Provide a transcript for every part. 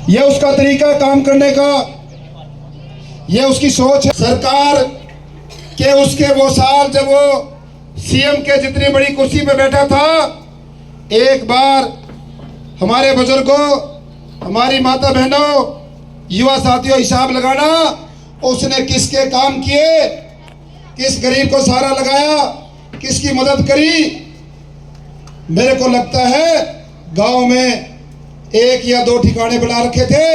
ये उसका तरीका काम करने का, ये उसकी सोच है। सरकार के उसके वो साल जब वो सीएम के जितनी बड़ी कुर्सी पे बैठा था, एक बार हमारे बुजुर्गों, हमारी माता बहनों, युवा साथियों, हिसाब लगाना उसने किसके काम किए, किस गरीब को सहारा लगाया, किसकी मदद करी। मेरे को लगता है गांव में एक या दो ठिकाने बना रखे थे,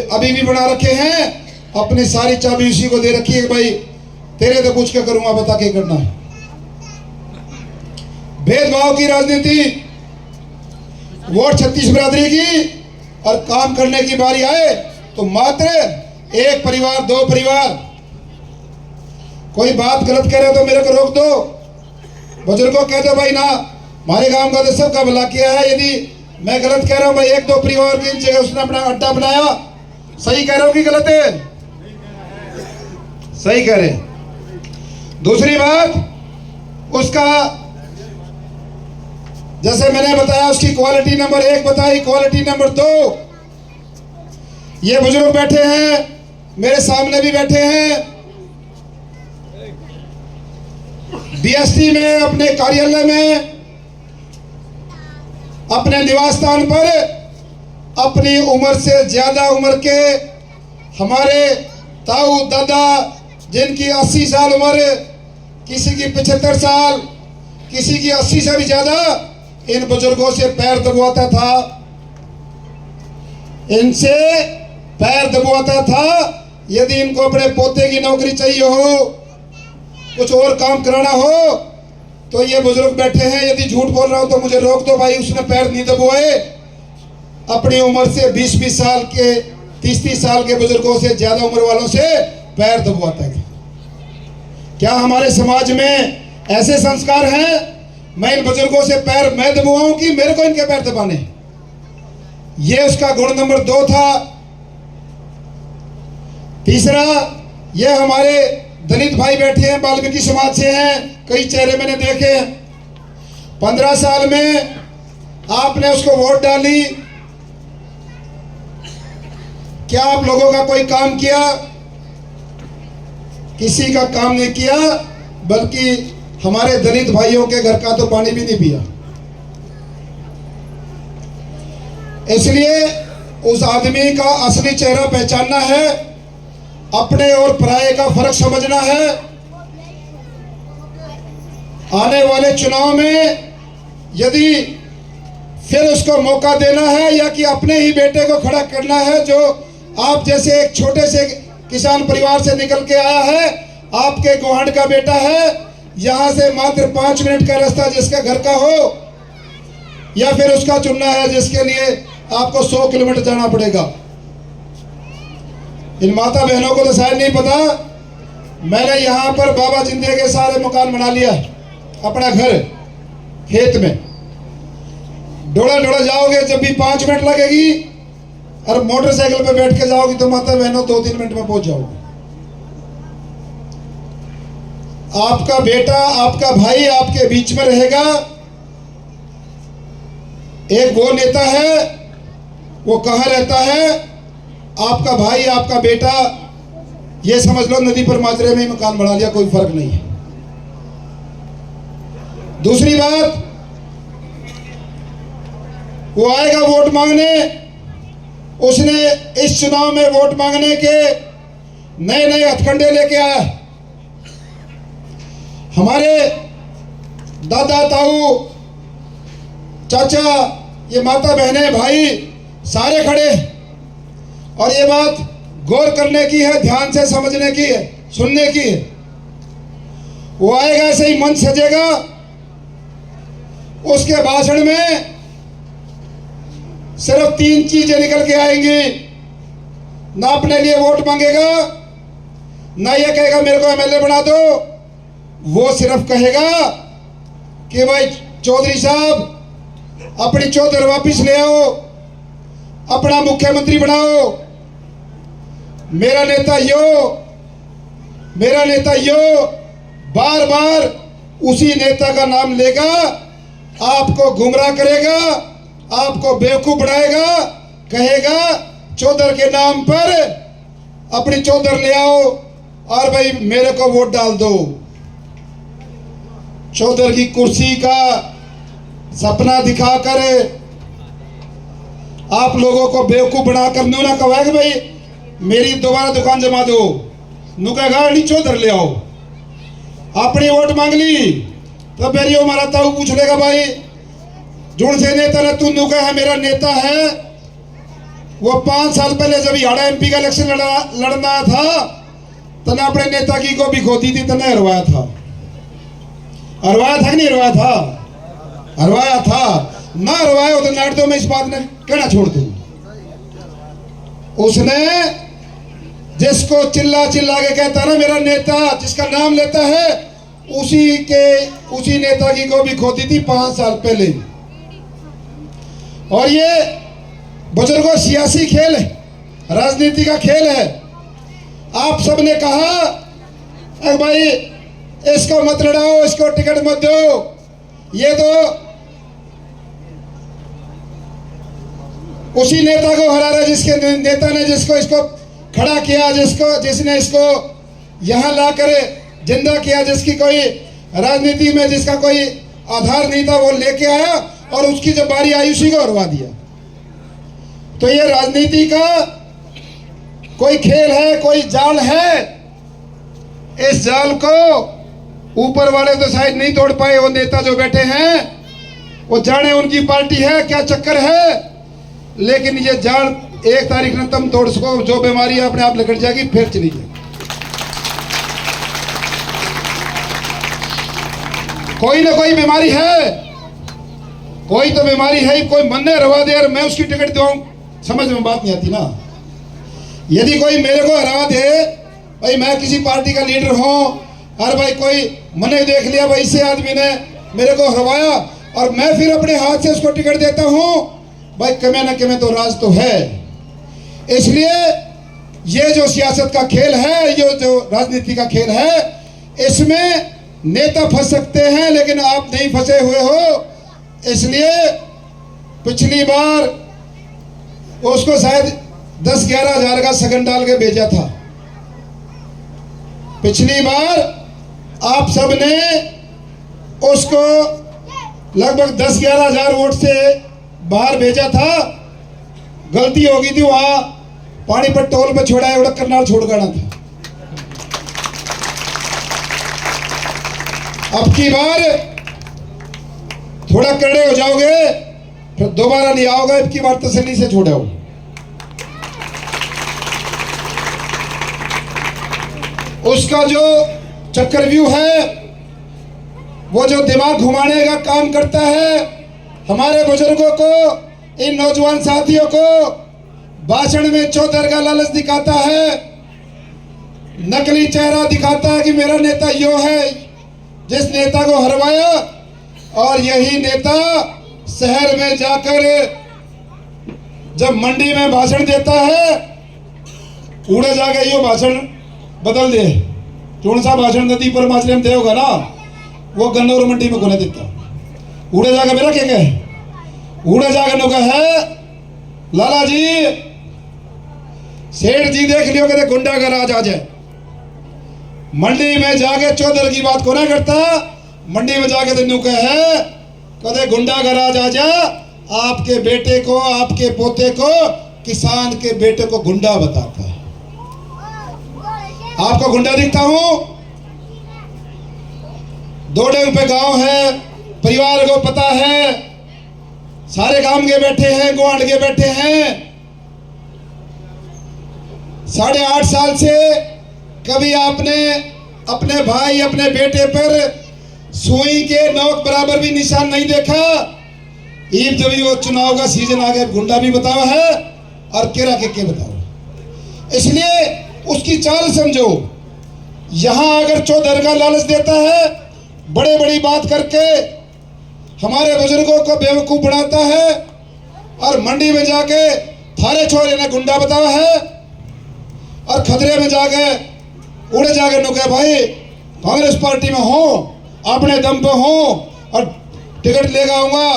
अभी भी बना रखे हैं, अपनी सारी चाबी उसी को दे रखी है। भाई तेरे तो पूछ के करूंगा, बता के करना है। भेदभाव की राजनीति, वोट 36 बिरादरी की, और काम करने की बारी आए तो मात्र एक परिवार, दो परिवार। कोई बात गलत कह रहे हो तो मेरे को रोक दो, बुजुर्गों कह दो भाई ना, हमारे गांव का तो सबका भला किया है। यदि मैं गलत कह रहा हूं भाई, एक दो परिवार की जगह उसने अपना अड्डा बनाया, सही कह रहा हूं कि गलत है? सही कह रहे। दूसरी बात, उसका जैसे मैंने बताया, उसकी क्वालिटी नंबर 1 बताई, क्वालिटी नंबर 2, ये बुजुर्ग बैठे हैं, मेरे सामने भी बैठे हैं, बीएसटी में, अपने कार्यालय में, अपने निवास स्थान पर अपनी उम्र से ज्यादा उम्र के हमारे ताऊ दादा, जिनकी 80 साल उम्र, किसी की 75 साल, किसी की 80 से भी ज्यादा, इन बुजुर्गों से पैर दबवाता था, इनसे पैर दबवाता था। यदि इनको अपने पोते की नौकरी चाहिए हो, कुछ और काम कराना हो, तो ये बुजुर्ग बैठे हैं। यदि झूठ बोल रहा हूं तो मुझे रोक दो भाई, उसने पैर नहीं दबवाए। अपनी उम्र से 20-20 साल के, 30-30 साल के बुजुर्गों से, ज्यादा उम्र वालों से पैर दबवाता था। क्या हमारे समाज में ऐसे संस्कार हैं? मैं इन बुजुर्गों से पैर मैं दबवाऊं कि मेरे को इनके पैर दबाने? ये उसका गुण नंबर 2 था। तीसरा, ये हमारे दलित भाई बैठे हैं, वाल्मीकि समाज से हैं, कई चेहरे मैंने देखे। 15 साल में आपने उसको वोट डाली, क्या आप लोगों का कोई काम किया? किसी का काम नहीं किया, बल्कि हमारे दलित भाइयों के घर का तो पानी भी नहीं पिया। इसलिए उस आदमी का असली चेहरा पहचानना है, अपने और पराये का फर्क समझना है। आने वाले चुनाव में यदि फिर उसको मौका देना है, या कि अपने ही बेटे को खड़ा करना है, जो आप जैसे एक छोटे से किसान परिवार से निकल के आया है, आपके गुआंढ का बेटा है, यहां से मात्र 5 मिनट का रास्ता जिसका घर का हो, या फिर उसका चुनना है जिसके लिए आपको 100 किलोमीटर जाना पड़ेगा। इन माता बहनों को तो शायद नहीं पता, मैंने यहाँ पर बाबा जिंदे के सारे मकान बना लिया, अपना घर खेत में। डोला डोला जाओगे जब भी 5 मिनट लगेगी, और मोटरसाइकिल पे बैठ के जाओगी तो माता बहनों 2-3 मिनट में पहुंच जाओगे। आपका बेटा, आपका भाई आपके बीच में रहेगा। एक वो नेता है, वो कहाँ रहता है? आपका भाई, आपका बेटा, ये समझ लो नदी पर माजरे में ही मकान बना लिया, कोई फर्क नहीं है। दूसरी बात, वो आएगा वोट मांगने, उसने इस चुनाव में वोट मांगने के नए नए हथकंडे लेके आया। हमारे दादा, ताऊ, चाचा, ये माता बहनें, भाई सारे खड़े, और ये बात गौर करने की है, ध्यान से समझने की है, सुनने की है। वो आएगा, ऐसे ही मंच सजेगा, उसके भाषण में सिर्फ 3 चीजें निकल के आएंगी। ना अपने लिए वोट मांगेगा, ना ये कहेगा मेरे को एमएलए बना दो, वो सिर्फ कहेगा कि भाई चौधरी साहब अपनी चौधरी वापिस ले आओ, अपना मुख्यमंत्री बनाओ, मेरा नेता यो, मेरा नेता यो। बार बार उसी नेता का नाम लेगा, आपको गुमराह करेगा, आपको बेवकूफ बनाएगा, कहेगा चौधर के नाम पर अपनी चौधर ले आओ और भाई मेरे को वोट डाल दो। चौधर की कुर्सी का सपना दिखाकर आप लोगों को बेवकूफ बनाकर नू ना कहा कि भाई मेरी दोबारा दुकान जमा दो, नू कहेगा नहीं चौधर ले आओ। अपनी वोट मांग ली तो मेरी हमारा ताऊ पूछ लेगा भाई जुड़ से नेता ने तू नू कहा मेरा नेता है। वो 5 साल पहले जब याड़ा एमपी का इलेक्शन लड़ना था तने अपने नेता की को भी खोदी थी, तने हरवाया था कि नहीं हरवाया था? हरवाया था। ना हरवाया तो नाट दो, मैं इस बात ने कहना छोड़ दूं। उसने जिसको चिल्ला चिल्ला के कहता ना मेरा नेता, जिसका नाम लेता है उसी नेता की को भी खोदी थी 5 साल पहले। और ये बुजुर्गों सियासी खेल है, राजनीति का खेल है। आप सबने कहा अरे भाई इसको मत लड़ाओ, इसको टिकट मत दो, ये तो उसी नेता को हरा रहा जिसके नेता ने जिसको इसको खड़ा किया, जिसने इसको यहां लाकर जिंदा किया, जिसकी कोई राजनीति में जिसका कोई आधार नहीं था वो लेके आया और उसकी जब बारी आई उसी को हरवा दिया। तो ये राजनीति का कोई खेल है, कोई जाल है। इस जाल को ऊपर वाले तो शायद नहीं तोड़ पाए, वो नेता जो बैठे हैं वो जाने उनकी पार्टी है क्या चक्कर है, लेकिन ये जाल 1 तारीख ने तुम तोड़ सको, जो बीमारी अपने आप निकल जाएगी फिर चली जाएगी। कोई ना कोई बीमारी है, कोई तो बीमारी है, कोई मन ने रवा दे और मैं उसकी टिकट दूं, समझ में बात नहीं आती ना। यदि कोई मेरे को हरा दे, भाई मैं किसी पार्टी का लीडर हूं और भाई कोई मैंने देख लिया भाई इसे आदमी ने मेरे को हरवाया और मैं फिर अपने हाथ से उसको टिकट देता हूं, भाई कमे ना कमे तो राज तो है। इसलिए ये जो सियासत का खेल है, ये जो राजनीति का खेल है, इसमें नेता फंस सकते हैं लेकिन आप नहीं फंसे हुए हो। इसलिए पिछली बार उसको शायद 10-11 हजार का सगन डाल के भेजा था। पिछली बार आप सबने उसको लगभग 10-11 हजार वोट से बाहर भेजा था। गलती हो गई थी, वहां पानीपत टोल पे छोड़ा है, उड़क करनाल छोड़ गाना था। अब की बार थोड़ा कड़े हो जाओगे फिर दोबारा नहीं आओगे, अब की बार तसल्ली से छोड़ो। उसका जो चक्रव्यूह है वो जो दिमाग घुमाने का काम करता है, हमारे बुजुर्गों को, इन नौजवान साथियों को भाषण में चौधर का लालच दिखाता है, नकली चेहरा दिखाता है कि मेरा नेता यो है, जिस नेता को हरवाया। और यही नेता शहर में जाकर जब मंडी में भाषण देता है, उड़े जाके यो भाषण बदल दे, कौन सा भाषण नदी पर माचले में दे होगा ना, वो गन्नौर मंडी में कोने देता। उड़े जाकर मेरा क्या कहे, उड़े जाकर नो है लाला जी सेठ जी देख लियो कहते गुंडा का राज आ जाए। मंडी में जाके चौधर की बात को ना करता, मंडी में जाके तो न्यू है कहते गुंडा का राज आ जा, आपके बेटे को, आपके पोते को, किसान के बेटे को गुंडा बताता है। आपको गुंडा दिखता हूं? 2 डेग पे गांव है, परिवार को पता है, सारे काम के बैठे हैं, गुआंढ के बैठे हैं। 8.5 साल से कभी आपने अपने भाई, अपने बेटे पर सुई के नोक बराबर भी निशान नहीं देखा। ईद जब वो चुनाव का सीजन आ गया, गुंडा भी बताओ है और केरा के बताओ। इसलिए उसकी चाल समझो। यहां अगर चौधर का लालच देता है, बड़े बड़ी बात करके हमारे बुजुर्गों को बेवकूफ बनाता है, और मंडी में जाके थारे छोरे ने गुंडा बताया है, और खतरे में जाके उड़े जाके नुके भाई कांग्रेस पार्टी में हो, अपने दम पे हो और टिकट लेकर आऊंगा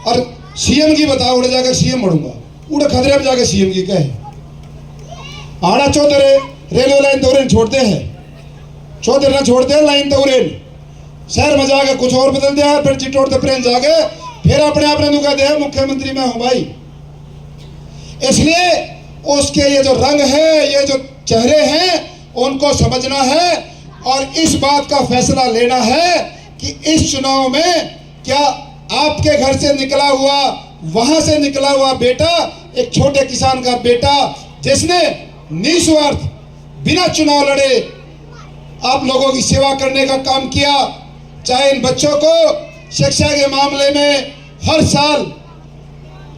और सीएम की बताओ, उड़े जाकर सीएम बढ़ूंगा। उड़े खतरे में जाके सीएम की कहे आड़ा चौधरी रेलवे लाइन तो छोड़ते हैं, चौधरी ना छोड़ते हैं लाइन तो शहर में जाके कुछ और बदल दिया, फिर चिटोड़ तो प्रेम जाके फिर अपने आप ने नुका दिया मुख्यमंत्री मैं हूं भाई। इसलिए उसके ये जो रंग है, ये जो चेहरे हैं, उनको समझना है और इस बात का फैसला लेना है कि इस चुनाव में क्या आपके घर से निकला हुआ, वहां से निकला हुआ बेटा, एक छोटे किसान का बेटा जिसने निस्वार्थ बिना चुनाव लड़े आप लोगों की सेवा करने का काम किया, चाहे इन बच्चों को शिक्षा के मामले में हर साल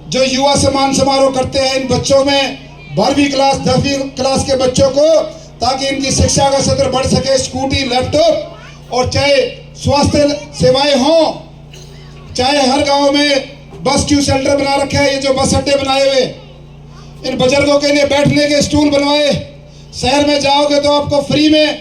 जो युवा सम्मान समारोह करते हैं, इन बच्चों में 12वीं क्लास 10वीं क्लास के बच्चों को, ताकि इनकी शिक्षा का सत्र बढ़ सके, स्कूटी लैपटॉप, और चाहे स्वास्थ्य सेवाएं हों, चाहे हर गांव में बस क्यू सेंटर बना रखे हैं, ये जो बस अड्डे बनाए हुए, इन बुजुर्गों के लिए बैठने के स्टूल बनवाए। शहर में जाओगे तो आपको फ्री में